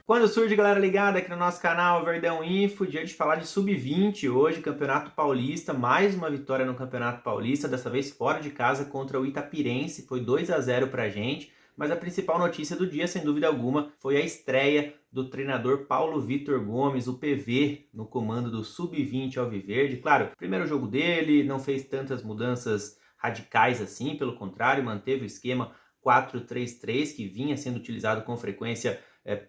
Quando surge, galera ligada aqui no nosso canal Verdão Info, dia de falar de Sub-20 hoje, Campeonato Paulista, mais uma vitória no Campeonato Paulista, dessa vez fora de casa contra o Itapirense, foi 2-0 pra gente, mas a principal notícia do dia, sem dúvida alguma, foi a estreia do treinador Paulo Vitor Gomes, o PV, no comando do Sub-20 Alviverde. Claro, primeiro jogo dele, não fez tantas mudanças radicais assim, pelo contrário, manteve o esquema 4-3-3, que vinha sendo utilizado com frequência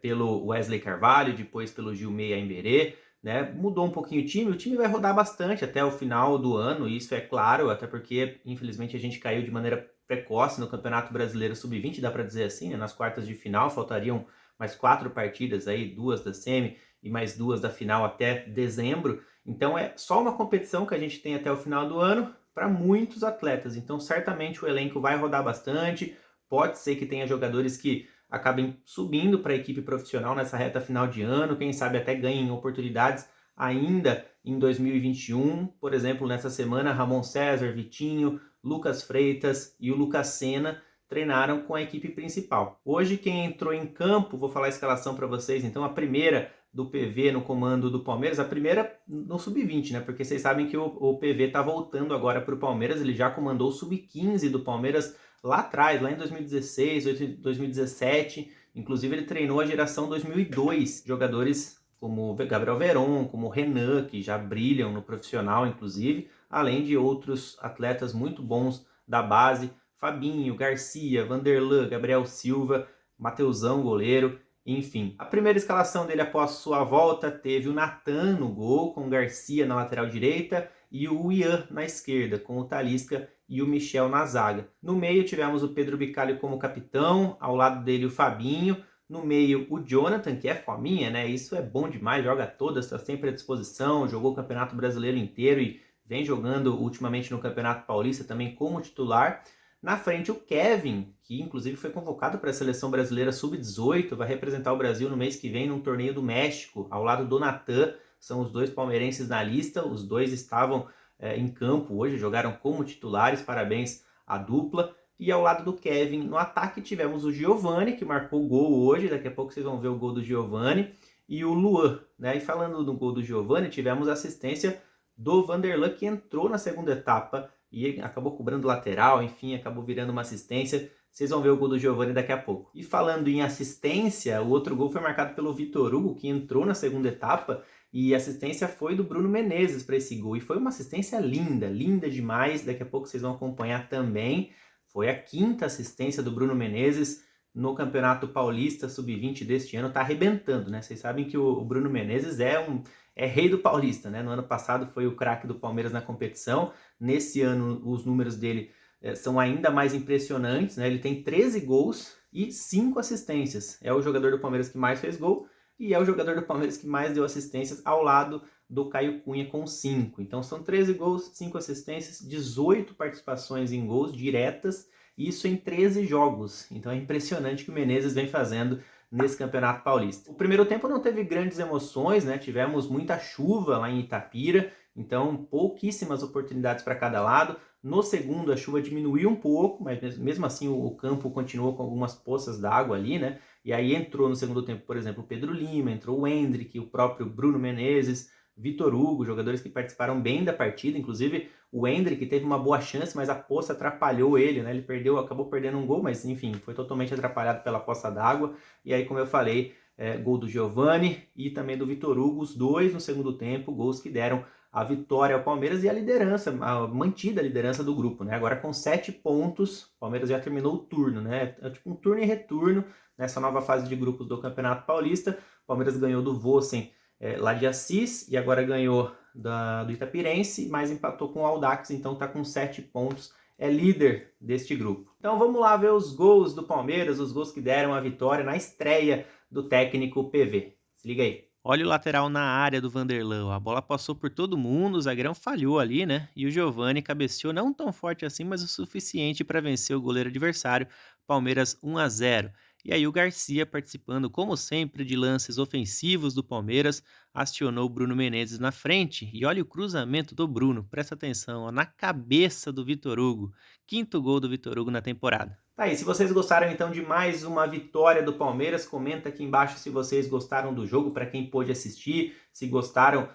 pelo Wesley Carvalho, depois pelo Gilmey Aimberê, né? Mudou um pouquinho o time vai rodar bastante até o final do ano, isso é claro, até porque infelizmente a gente caiu de maneira precoce no Campeonato Brasileiro Sub-20, dá para dizer assim, né? Nas quartas de final faltariam mais 4 partidas aí, 2 da semi e mais 2 da final até dezembro, então é só uma competição que a gente tem até o final do ano para muitos atletas, então certamente o elenco vai rodar bastante, pode ser que tenha jogadores que acabem subindo para a equipe profissional nessa reta final de ano, quem sabe até ganhem oportunidades ainda em 2021. Por exemplo, nessa semana, Ramon César, Vitinho, Lucas Freitas e o Lucas Senna treinaram com a equipe principal. Hoje quem entrou em campo, vou falar a escalação para vocês, então a primeira do PV no comando do Palmeiras, a primeira no Sub-20, né? Porque vocês sabem que o PV está voltando agora para o Palmeiras, ele já comandou o Sub-15 do Palmeiras lá atrás, lá em 2016, 2017, inclusive ele treinou a geração 2002, jogadores como Gabriel Veron, como Renan, que já brilham no profissional, inclusive, além de outros atletas muito bons da base, Fabinho, Garcia, Vanderlan, Gabriel Silva, Mateusão, goleiro, enfim. A primeira escalação dele após sua volta teve o Natan no gol, com o Garcia na lateral direita e o Ian na esquerda, com o Talisca e o Michel na zaga. No meio tivemos o Pedro Bicalho como capitão, ao lado dele o Fabinho, no meio o Jonathan, que é fominha, né? Isso é bom demais, joga todas, está sempre à disposição, jogou o Campeonato Brasileiro inteiro e vem jogando ultimamente no Campeonato Paulista também como titular. Na frente o Kevin, que inclusive foi convocado para a Seleção Brasileira Sub-18, vai representar o Brasil no mês que vem num torneio do México, ao lado do Natan, são os dois palmeirenses na lista, os dois estavam em campo hoje, jogaram como titulares, parabéns à dupla. E ao lado do Kevin, no ataque, tivemos o Giovani, que marcou o gol hoje, daqui a pouco vocês vão ver o gol do Giovani, e o Luan, né? E falando do gol do Giovani, tivemos a assistência do Vanderlan, que entrou na segunda etapa e acabou cobrando lateral, enfim, acabou virando uma assistência. Vocês vão ver o gol do Giovani daqui a pouco. E falando em assistência, o outro gol foi marcado pelo Vitor Hugo, que entrou na segunda etapa, e a assistência foi do Bruno Menezes para esse gol. E foi uma assistência linda, linda demais. Daqui a pouco vocês vão acompanhar também. Foi a quinta assistência do Bruno Menezes no Campeonato Paulista Sub-20 deste ano. Tá arrebentando, né? Vocês sabem que o Bruno Menezes é rei do Paulista, né? No ano passado foi o craque do Palmeiras na competição. Nesse ano os números dele são ainda mais impressionantes, né? Ele tem 13 gols e 5 assistências. É o jogador do Palmeiras que mais fez gol e é o jogador do Palmeiras que mais deu assistências, ao lado do Caio Cunha com 5. Então são 13 gols, 5 assistências, 18 participações em gols diretas, isso em 13 jogos. Então é impressionante o que o Menezes vem fazendo nesse Campeonato Paulista. O primeiro tempo não teve grandes emoções, né? Tivemos muita chuva lá em Itapira, então pouquíssimas oportunidades para cada lado. No segundo a chuva diminuiu um pouco, mas mesmo assim o campo continuou com algumas poças d'água ali, né? E aí entrou no segundo tempo, por exemplo, o Pedro Lima, entrou o Hendrick, o próprio Bruno Menezes, Vitor Hugo, jogadores que participaram bem da partida. Inclusive o Hendrick teve uma boa chance, mas a poça atrapalhou ele, né? Ele acabou perdendo um gol, mas enfim, foi totalmente atrapalhado pela poça d'água. E aí, como eu falei, gol do Giovani e também do Vitor Hugo, os dois no segundo tempo, gols que deram a vitória ao Palmeiras e a liderança, mantida a liderança do grupo, né? Agora com 7 pontos, o Palmeiras já terminou o turno, né? É tipo um turno e retorno nessa nova fase de grupos do Campeonato Paulista. O Palmeiras ganhou do Vossen lá de Assis e agora ganhou do Itapirense, mas empatou com o Audax, então está com 7 pontos, é líder deste grupo. Então vamos lá ver os gols do Palmeiras, os gols que deram a vitória na estreia do técnico PV. Se liga aí. Olha o lateral na área do Vanderlan, a bola passou por todo mundo, o zagueirão falhou ali, né? E o Giovani cabeceou não tão forte assim, mas o suficiente para vencer o goleiro adversário, Palmeiras 1-0. E aí o Garcia participando, como sempre, de lances ofensivos do Palmeiras, acionou o Bruno Menezes na frente e olha o cruzamento do Bruno, presta atenção, ó, na cabeça do Vitor Hugo. Quinto gol do Vitor Hugo na temporada. Tá aí, se vocês gostaram então de mais uma vitória do Palmeiras, comenta aqui embaixo se vocês gostaram do jogo, para quem pôde assistir, se gostaram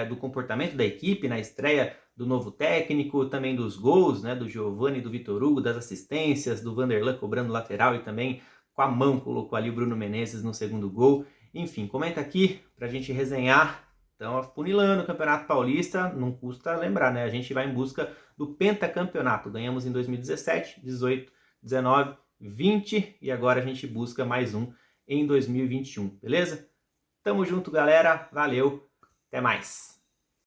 do comportamento da equipe na estreia do novo técnico, também dos gols, né, do Giovani e do Vitor Hugo, das assistências, do Vanderlan cobrando lateral e também com a mão colocou ali o Bruno Menezes no segundo gol. Enfim, comenta aqui pra gente resenhar. Então, afunilando o Campeonato Paulista, não custa lembrar, né? A gente vai em busca do pentacampeonato. Ganhamos em 2017, 18, 19, 20 e agora a gente busca mais um em 2021, beleza? Tamo junto, galera. Valeu. Até mais.